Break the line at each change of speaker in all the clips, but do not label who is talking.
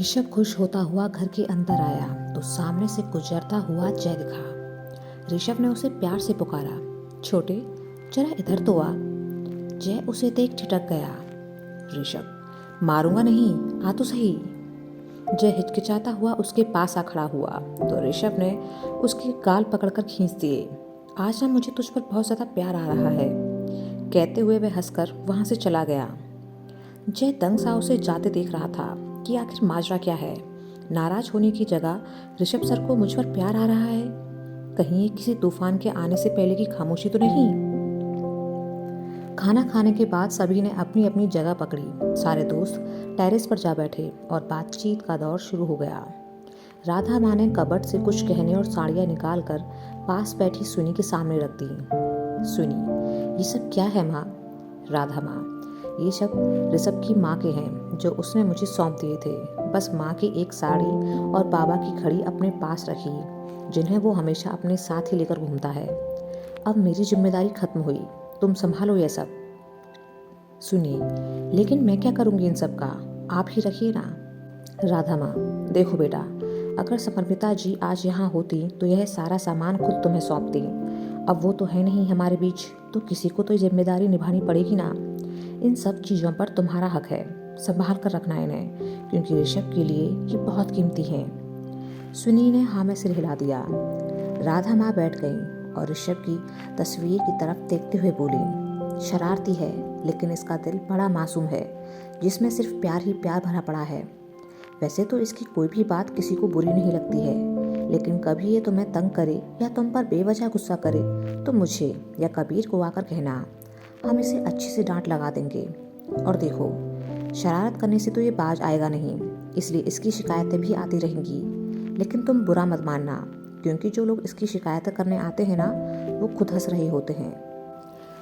ऋषभ खुश होता हुआ घर के अंदर आया तो सामने से गुजरता हुआ जय दिखा। ऋषभ ने उसे प्यार से पुकारा, छोटे जरा इधर तो आ। जय उसे देख ठिठक गया। ऋषभ, मारूंगा नहीं, आ तो सही। जय हिचकिचाता हुआ उसके पास आ खड़ा हुआ तो ऋषभ ने उसके गाल पकड़कर खींच दिए। आज ना मुझे तुझ पर बहुत ज्यादा प्यार आ रहा है, कहते हुए वह हंसकर वहां से चला गया। जय दंग सा उसे जाते देख रहा था कि आखिर माजरा क्या है। नाराज होने की जगह ऋषभ सर को मुझ पर प्यार आ रहा है, कहीं ये किसी तूफान के आने से पहले की खामोशी तो नहीं। खाना खाने के बाद सभी ने अपनी अपनी जगह पकड़ी। सारे दोस्त टेरेस पर जा बैठे और बातचीत का दौर शुरू हो गया। राधा माँ ने कबर्ड से कुछ गहने और साड़ियाँ निकाल कर पास बैठी सुनी के सामने रख दी। सुनी, ये सब क्या है माँ? राधा माँ, ये सब ऋषभ की माँ के हैं जो उसने मुझे सौंप दिए थे। बस माँ की एक साड़ी और बाबा की घड़ी अपने पास रखी, जिन्हें वो हमेशा अपने साथ ही लेकर घूमता है। अब मेरी जिम्मेदारी खत्म हुई, तुम संभालो ये सब। सुनिए, लेकिन मैं क्या करूँगी इन सब का? आप ही रखिए ना। राधा माँ, देखो बेटा, अगर समर्पिता जी आज यहाँ होती तो यह सारा सामान खुद तुम्हें सौंपती। अब वो तो है नहीं हमारे बीच, तो किसी को तो ये जिम्मेदारी निभानी पड़ेगी ना। इन सब चीज़ों पर तुम्हारा हक है, संभाल कर रखना इन्हें, क्योंकि ऋषभ के लिए ये बहुत कीमती हैं। सुनी ने हाँ में सिर हिला दिया। राधा माँ बैठ गई और ऋषभ की तस्वीर की तरफ देखते हुए बोली, शरारती है लेकिन इसका दिल बड़ा मासूम है, जिसमें सिर्फ प्यार ही प्यार भरा पड़ा है। वैसे तो इसकी कोई भी बात किसी को बुरी नहीं लगती है, लेकिन कभी ये तुम्हें तंग करे या तुम पर बेवजह गुस्सा करे तो मुझे या कबीर को आकर कहना, हम इसे अच्छे से डांट लगा देंगे। और देखो, शरारत करने से तो ये बाज आएगा नहीं, इसलिए इसकी शिकायतें भी आती रहेंगी। लेकिन तुम बुरा मत मानना, क्योंकि जो लोग इसकी शिकायतें करने आते हैं ना, वो खुद हंस रहे होते हैं।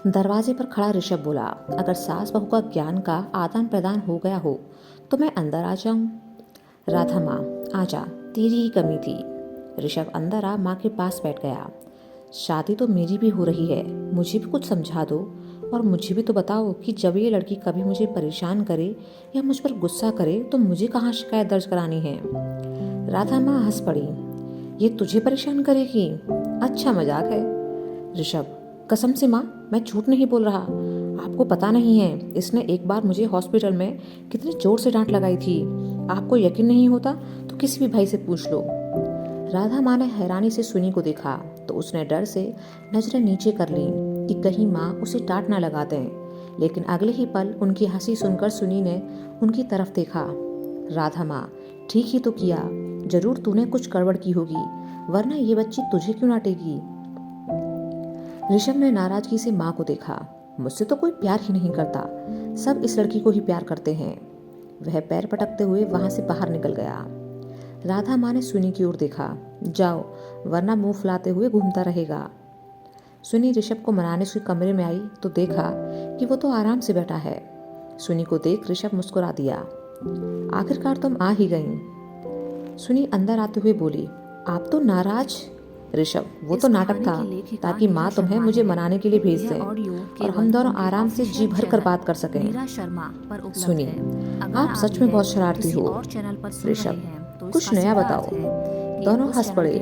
दरवाजे पर खड़ा ऋषभ बोला, अगर सास बहू का ज्ञान का आदान प्रदान हो गया हो तो मैं अंदर आ जाऊं। राधा माँ, आजा, तेरी ही कमी थी। ऋषभ अंदर आ माँ के पास बैठ गया। शादी तो मेरी भी हो रही है, मुझे भी कुछ समझा दो और मुझे भी तो बताओ कि जब ये लड़की कभी मुझे परेशान करे या मुझ पर गुस्सा करे तो मुझे कहाँ शिकायत दर्ज करानी है। राधा माँ हंस पड़ी, ये तुझे परेशान करेगी? अच्छा मजाक है। ऋषभ, कसम से माँ, मैं झूठ नहीं बोल रहा। आपको पता नहीं है, इसने एक बार मुझे हॉस्पिटल में कितनी जोर से डांट लगाई थी। आपको यकीन नहीं होता तो किसी भी भाई से पूछ लो। राधा माँ ने हैरानी से सुनी को देखा तो उसने डर से नजरें नीचे कर ली कि कहीं माँ उसे डांट ना लगा दें, लेकिन अगले ही पल उनकी हंसी सुनकर सुनी ने उनकी तरफ देखा। राधा माँ, ठीक ही तो किया, जरूर तूने कुछ गड़बड़ की होगी, वरना ये बच्ची तुझे क्यों डांटेगी। ऋषभ ने नाराजगी से माँ को देखा। मुझसे तो कोई प्यार ही नहीं करता, सब इस लड़की को ही प्यार करते हैं। वह पैर पटकते हुए वहां से बाहर निकल गया। राधा माँ ने सुनी की ओर देखा, जाओ वरना मुंह फुलाते हुए घूमता रहेगा। सुनी ऋषभ को मनाने उसके कमरे में आई तो देखा कि वो तो आराम से बैठा है। सुनी को देख ऋषभ मुस्कुरा दिया, आखिरकार तुम आ ही गईं। सुनी अंदर आते हुए बोली, आप तो नाराज? ऋषभ, वो तो नाटक था ताकि माँ तुम्हें मुझे मनाने के लिए भेज दें और हम दोनों आराम से जी भर कर बात कर सकें। सुनी, आप सच में बहुत शरारती हो। ऋषभ, कुछ नया बताओ। दोनों हंस पड़े।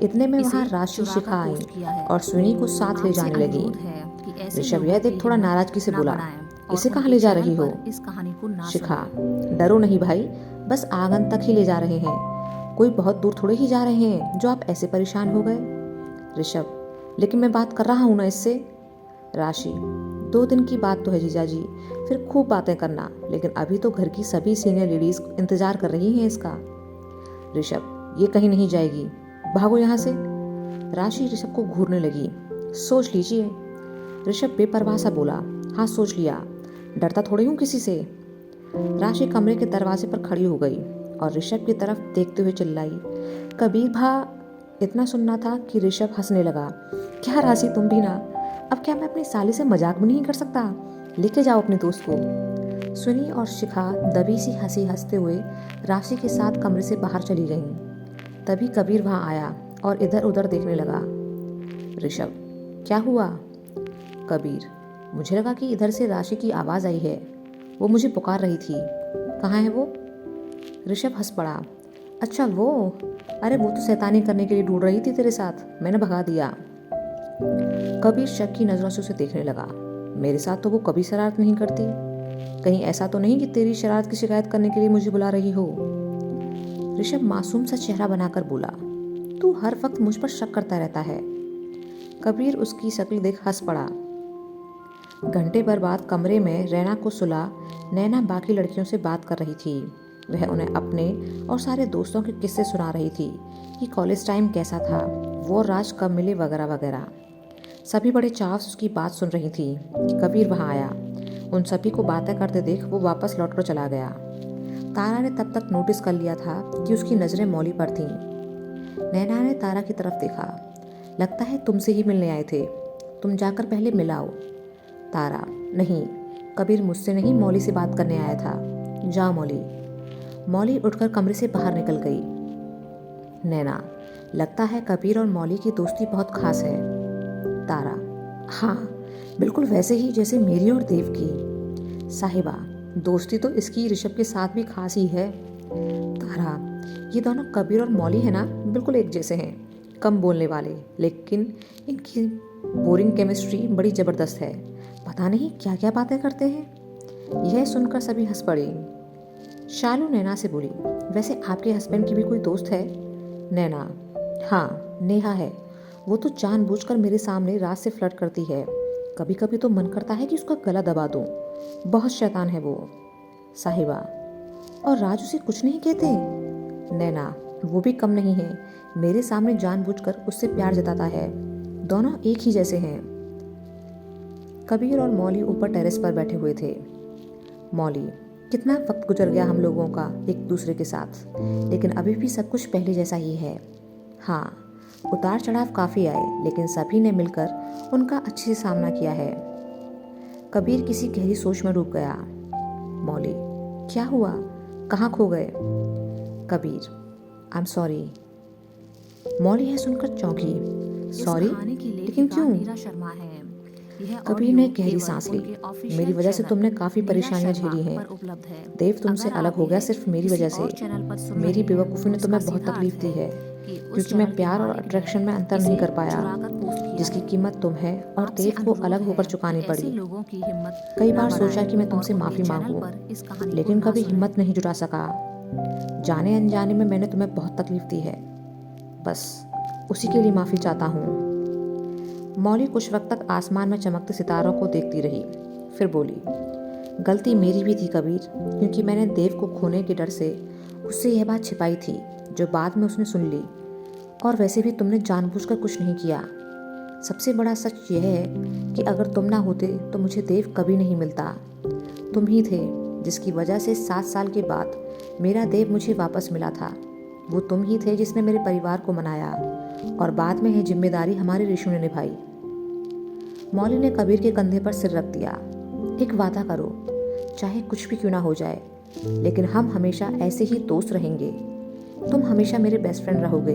इतने में वहां राशि शिखा आई और सुनी को साथ ले जाने लगी। ऋषभ यह देख थोड़ा नाराजगी से बोला, इसे कहाँ ले जा रही हो? शिखा, डरो नहीं भाई, बस आंगन तक ही ले जा रहे हैं, कोई बहुत दूर थोड़े ही जा रहे हैं जो आप ऐसे परेशान हो गए। ऋषभ, लेकिन मैं बात कर रहा हूँ ना इससे। राशि, 2 दिन की बात तो है जीजाजी, फिर खूब बातें करना, लेकिन अभी तो घर की सभी सीनियर लेडीज इंतजार कर रही हैं इसका। ऋषभ, ये कहीं नहीं जाएगी, भागो यहाँ से। राशि ऋषभ को घूरने लगी, सोच लीजिए। ऋषभ बेपरवाह सा बोला, हाँ सोच लिया, डरता थोड़ी हूँ किसी से। राशि कमरे के दरवाजे पर खड़ी हो गई और ऋषभ की तरफ देखते हुए चिल्लाई, कबीर भा। इतना सुनना था कि ऋषभ हंसने लगा, क्या राशि तुम भी ना, अब क्या मैं अपनी साली से मजाक भी नहीं कर सकता? लेके जाओ अपने दोस्त को। सुनी और शिखा दबी सी हंसी हंसते हुए राशि के साथ कमरे से बाहर चली गईं। तभी कबीर वहां आया और इधर उधर देखने लगा। ऋषभ, क्या हुआ? कबीर, मुझे लगा कि इधर से राशि की आवाज आई है, वो मुझे पुकार रही थी, कहाँ है वो? ऋषभ हंस पड़ा। अच्छा वो, अरे वो तो शैतानी करने के लिए ढूंढ रही थी तेरे साथ, मैंने भगा दिया। कबीर शक की नजरों से उसे देखने लगा। मेरे साथ तो वो कभी शरारत नहीं करती, कहीं ऐसा तो नहीं कि तेरी शरारत की शिकायत करने के लिए मुझे बुला रही हो। ऋषभ मासूम सा चेहरा बनाकर बोला, तू हर वक्त मुझ पर शक करता रहता है। कबीर उसकी शक्ल देख हंस पड़ा। घंटे भर बाद कमरे में रैना को सुला नैना बाकी लड़कियों से बात कर रही थी। वह उन्हें अपने और सारे दोस्तों के किस्से सुना रही थी कि कॉलेज टाइम कैसा था, वो और राज कब मिले वगैरह वगैरह। सभी बड़े चाव से उसकी बात सुन रही थी कि कबीर वहाँ आया। उन सभी को बातें करते देख वो वापस लौटकर चला गया। तारा ने तब तक नोटिस कर लिया था कि उसकी नज़रें मौली पर थीं। नैना ने तारा की तरफ देखा। लगता है तुमसे ही मिलने आए थे, तुम जाकर पहले मिलाओ। तारा, नहीं, कबीर मुझसे नहीं मौली से बात करने आया था। जाओ मौली। मौली उठकर कमरे से बाहर निकल गई। नैना, लगता है कबीर और मौली की दोस्ती बहुत खास है। तारा, हाँ, बिल्कुल वैसे ही जैसे मेरी और देव की। साहिबा, दोस्ती तो इसकी ऋषभ के साथ भी खास ही है। तारा, ये दोनों कबीर और मौली है ना, बिल्कुल एक जैसे हैं, कम बोलने वाले, लेकिन इनकी बोरिंग केमिस्ट्री बड़ी ज़बरदस्त है। पता नहीं क्या क्या बातें करते हैं। यह सुनकर सभी हंस पड़े। शालू नैना से बोली, वैसे आपके हस्बैंड की भी कोई दोस्त है? नैना, हाँ, नेहा है। वो तो जानबूझकर मेरे सामने रात से फ्लर्ट करती है। कभी कभी तो मन करता है कि उसका गला दबा दूं। बहुत शैतान है वो। साहिबा, और राज उसे कुछ नहीं कहते? नैना, वो भी कम नहीं है, मेरे सामने जानबूझकर उससे प्यार जताता है। दोनों एक ही जैसे हैं। कबीर और मौली ऊपर टेरेस पर बैठे हुए थे। मौली, कितना वक्त गुजर गया हम लोगों का एक दूसरे के साथ, लेकिन अभी भी सब कुछ पहले जैसा ही है। हाँ, उतार चढ़ाव काफ़ी आए, लेकिन सभी ने मिलकर उनका अच्छे से सामना किया है। कबीर किसी गहरी सोच में डूब गया। मौली, क्या हुआ, कहाँ खो गए? Kabir, I am sorry. Mauli यह सुनकर चौंकी। सॉरी, लेकिन क्यों? कबीर ने गहरी सांस ली। मेरी वजह से तुमने काफ़ी परेशानियां झेली हैं। देव तुमसे अलग हो गया सिर्फ मेरी वजह से। मेरी बेवकूफ़ी ने तुम्हें बहुत तकलीफ दी है, क्योंकि मैं प्यार और अट्रैक्शन में अंतर नहीं कर पाया, जिसकी कीमत तुम्हें और देव को अलग होकर चुकानी पड़ी। कई बार सोचा कि मैं तुमसे माफ़ी मांगूं, लेकिन कभी हिम्मत नहीं जुटा सका। जाने अनजाने में मैंने तुम्हें बहुत तकलीफ दी है, बस उसी के लिए माफ़ी चाहता हूँ। मौली कुछ वक्त तक आसमान में चमकते सितारों को देखती रही, फिर बोली, गलती मेरी भी थी कबीर, क्योंकि मैंने देव को खोने के डर से उससे यह बात छिपाई थी, जो बाद में उसने सुन ली। और वैसे भी तुमने जानबूझकर कुछ नहीं किया। सबसे बड़ा सच यह है कि अगर तुम ना होते तो मुझे देव कभी नहीं मिलता। तुम ही थे जिसकी वजह से 7 साल के बाद मेरा देव मुझे वापस मिला था। वो तुम ही थे जिसने मेरे परिवार को मनाया, और बाद में यह जिम्मेदारी हमारे ऋषि ने निभाई। मौली ने कबीर के कंधे पर सिर रख दिया। एक वादा करो, चाहे कुछ भी क्यों ना हो जाए, लेकिन हम हमेशा ऐसे ही दोस्त रहेंगे। तुम हमेशा मेरे बेस्ट फ्रेंड रहोगे।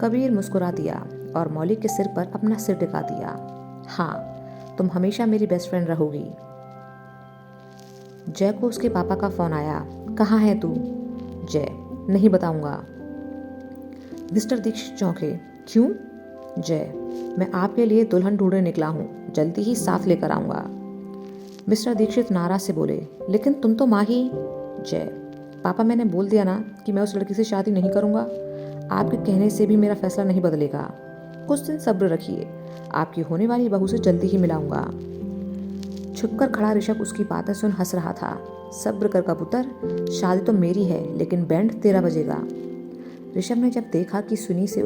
कबीर मुस्कुरा दिया और मौली के सिर पर अपना सिर टिका दिया। हाँ, तुम हमेशा मेरी बेस्ट फ्रेंड रहोगी। जय को उसके पापा का फोन आया। कहाँ है तू? जय, नहीं बताऊंगा। मिस्टर दीक्षित चौंके। क्यों? जय, मैं आपके लिए दुल्हन ढूंढने निकला हूँ, जल्दी ही साथ लेकर आऊँगा। मिस्टर दीक्षित नाराज से बोले, लेकिन तुम तो माँ ही। जय, पापा मैंने बोल दिया ना कि मैं उस लड़की से शादी नहीं करूँगा। आपके कहने से भी मेरा फैसला नहीं बदलेगा। कुछ दिन सब्र रखिए, आपकी होने वाली बहू से जल्दी ही मिलाऊंगा। छुपकर खड़ा ऋषभ उसकी बातें सुन हंस रहा था। सब्र कर कबूतर, शादी तो मेरी है, लेकिन बैंड तेरा बजेगा। ऋषभ ने जब देखा कि सुनी से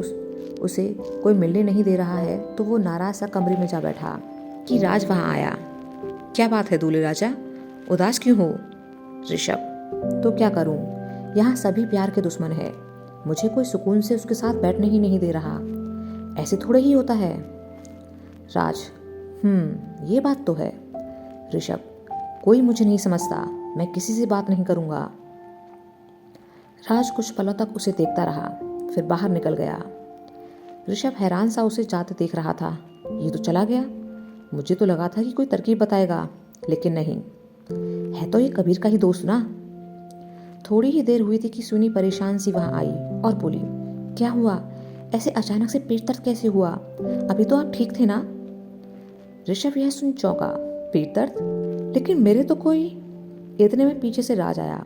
उसे कोई मिलने नहीं दे रहा है, तो वो नाराज सा कमरे में जा बैठा कि राज वहाँ आया। क्या बात है दूल्हे राजा, उदास क्यों हो? ऋषभ, तो क्या करूं, यहाँ सभी प्यार के दुश्मन है। मुझे कोई सुकून से उसके साथ बैठने ही नहीं दे रहा। ऐसे थोड़े ही होता है। राज, ये बात तो है। ऋषभ, कोई मुझे नहीं समझता, मैं किसी से बात नहीं करूंगा। राज कुछ पलों तक उसे देखता रहा, फिर बाहर निकल गया। ऋषभ हैरान सा उसे जाते देख रहा था। ये तो चला गया। मुझे तो लगा था कि कोई तरकीब बताएगा, लेकिन नहीं, है तो ये कबीर का ही दोस्त ना। थोड़ी ही देर हुई थी कि सुनी परेशान सी वहां आई और बोली, क्या हुआ? ऐसे अचानक से पेट दर्द कैसे हुआ? अभी तो आप ठीक थे ना? ऋषभ यह सुन चौंका। पेट दर्द? लेकिन मेरे तो कोई। इतने में पीछे से राज आया।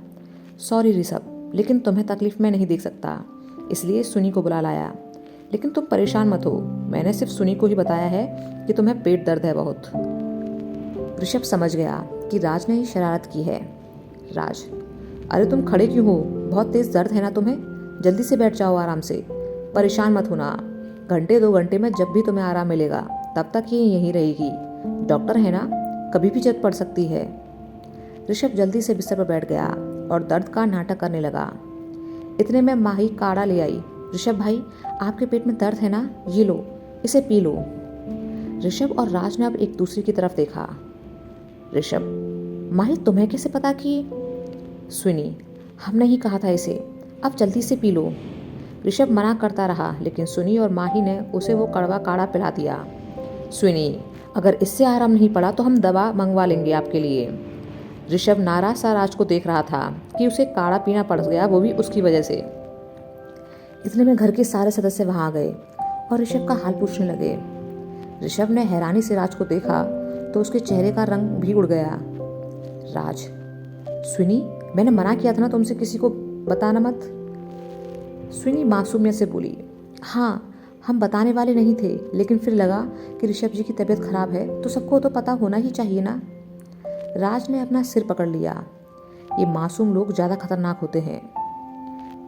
सॉरी ऋषभ, लेकिन तुम्हें तकलीफ में नहीं देख सकता, इसलिए सुनी को बुला लाया। लेकिन तुम परेशान मत हो, मैंने सिर्फ सुनी को ही बताया है कि तुम्हें पेट दर्द है बहुत। ऋषभ समझ गया कि राज ने ही शरारत की है। राज, अरे तुम खड़े क्यों हो? बहुत तेज दर्द है ना तुम्हें? जल्दी से बैठ जाओ आराम से, परेशान मत होना। घंटे 2 घंटे में जब भी तुम्हें आराम मिलेगा तब तक ये यहीं रहेगी। डॉक्टर है ना, कभी भी जरूरत पड़ सकती है। ऋषभ जल्दी से बिस्तर पर बैठ गया और दर्द का नाटक करने लगा। इतने में माही काढ़ा ले आई। ऋषभ भाई, आपके पेट में दर्द है ना, ये लो, इसे पी लो। ऋषभ और राज ने अब एक दूसरे की तरफ देखा। ऋषभ, माही तुम्हें कैसे पता कि? सुनी, हमने ही कहा था इसे, अब जल्दी से पी लो। ऋषभ मना करता रहा, लेकिन सुनी और माही ने उसे वो कड़वा काढ़ा पिला दिया। सुनी, अगर इससे आराम नहीं पड़ा तो हम दवा मंगवा लेंगे आपके लिए। ऋषभ नाराज सा राज को देख रहा था कि उसे काढ़ा पीना पड़ गया, वो भी उसकी वजह से। इतने में घर के सारे सदस्य वहां आ गए और ऋषभ का हाल पूछने लगे। ऋषभ ने हैरानी से राज को देखा तो उसके चेहरे का रंग भी उड़ गया। राज, सुनी, मैंने मना किया था ना तुमसे किसी को बताना मत। सुनी मासूमियत से बोली, हाँ हम बताने वाले नहीं थे, लेकिन फिर लगा कि ऋषभ जी की तबीयत खराब है तो सबको तो पता होना ही चाहिए ना। राज ने अपना सिर पकड़ लिया। ये मासूम लोग ज़्यादा खतरनाक होते हैं।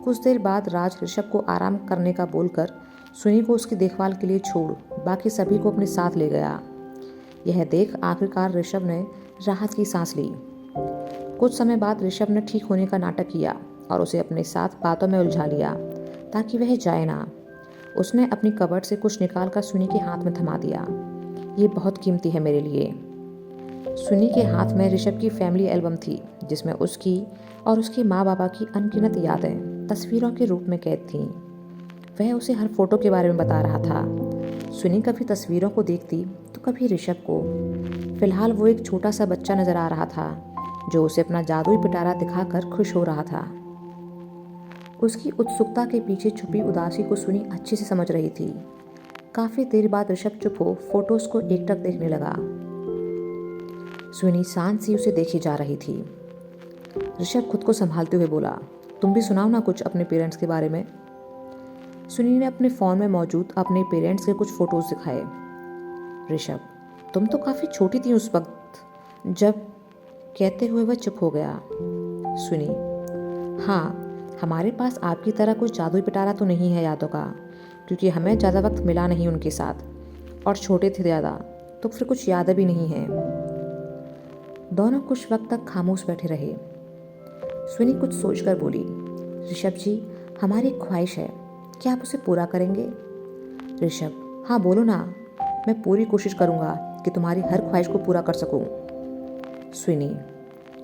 कुछ देर बाद राज ऋषभ को आराम करने का बोलकर सुनी को उसकी देखभाल के लिए छोड़ बाकी सभी को अपने साथ ले गया। यह देख आखिरकार ऋषभ ने राहत की सांस ली। कुछ समय बाद ऋषभ ने ठीक होने का नाटक किया और उसे अपने साथ बातों में उलझा लिया ताकि वह जाए ना। उसने अपनी कबर्ड से कुछ निकाल कर सुनी के हाथ में थमा दिया। ये बहुत कीमती है मेरे लिए। सुनी के हाथ में ऋषभ की फैमिली एल्बम थी, जिसमें उसकी और उसके माँ बाबा की अनगिनत यादें तस्वीरों के रूप में कैद थीं। वह उसे हर फोटो के बारे में बता रहा था। सुनी कभी तस्वीरों को देखती तो कभी ऋषभ को। फिलहाल वो एक छोटा सा बच्चा नजर आ रहा था जो उसे अपना जादुई पिटारा दिखाकर खुश हो रहा था। उसकी उत्सुकता के पीछे छुपी उदासी को सुनी अच्छे से समझ रही थी। काफी देर बाद ऋषभ चुप हो फोटोज को एकटक देखने लगा। सुनी शांत सी उसे देखी जा रही थी। ऋषभ खुद को संभालते हुए बोला, तुम भी सुनाओ ना कुछ अपने पेरेंट्स के बारे में। सुनी ने अपने फोन में मौजूद अपने पेरेंट्स के कुछ फोटोज दिखाए। ऋषभ, तुम तो काफी छोटी थी उस वक्त जब। कहते हुए वह चुप हो गया। सुनी, हाँ, हमारे पास आपकी तरह कुछ जादुई पिटारा तो नहीं है यादों का, क्योंकि हमें ज़्यादा वक्त मिला नहीं उनके साथ और छोटे थे ज़्यादा, तो फिर कुछ यादें भी नहीं हैं। दोनों कुछ वक्त तक खामोश बैठे रहे। सुनी कुछ सोचकर बोली, ऋषभ जी, हमारी एक ख्वाहिश है, क्या आप उसे पूरा करेंगे? ऋषभ, हाँ बोलो ना, मैं पूरी कोशिश करूँगा कि तुम्हारी हर ख्वाहिश को पूरा कर सकूँ। सुनी,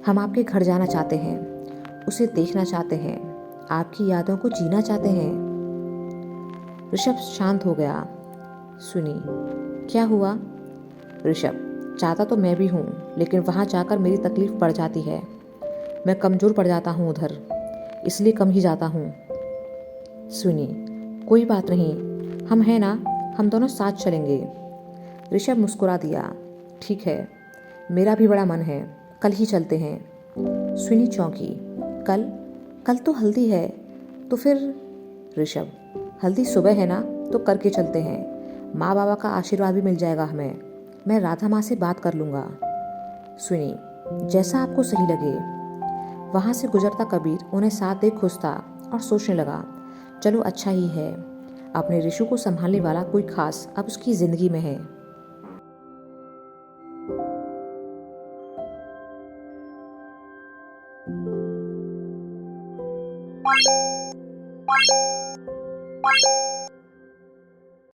हम आपके घर जाना चाहते हैं, उसे देखना चाहते हैं, आपकी यादों को जीना चाहते हैं। ऋषभ शांत हो गया। सुनी, क्या हुआ? ऋषभ, चाहता तो मैं भी हूँ, लेकिन वहाँ जाकर मेरी तकलीफ बढ़ जाती है। मैं कमज़ोर पड़ जाता हूँ उधर, इसलिए कम ही जाता हूँ। सुनी, कोई बात नहीं, हम हैं ना, हम दोनों साथ चलेंगे। ऋषभ मुस्कुरा दिया। ठीक है, मेरा भी बड़ा मन है, कल ही चलते हैं। सुनी चौंकी। कल तो हल्दी है, तो फिर? ऋषभ, हल्दी सुबह है ना, तो करके चलते हैं, माँ बाबा का आशीर्वाद भी मिल जाएगा हमें। मैं राधा माँ से बात कर लूँगा। सुनी, जैसा आपको सही लगे। वहाँ से गुजरता कबीर उन्हें साथ देख खुश था और सोचने लगा, चलो अच्छा ही है, अपने ऋषु को संभालने वाला कोई खास अब उसकी ज़िंदगी में है।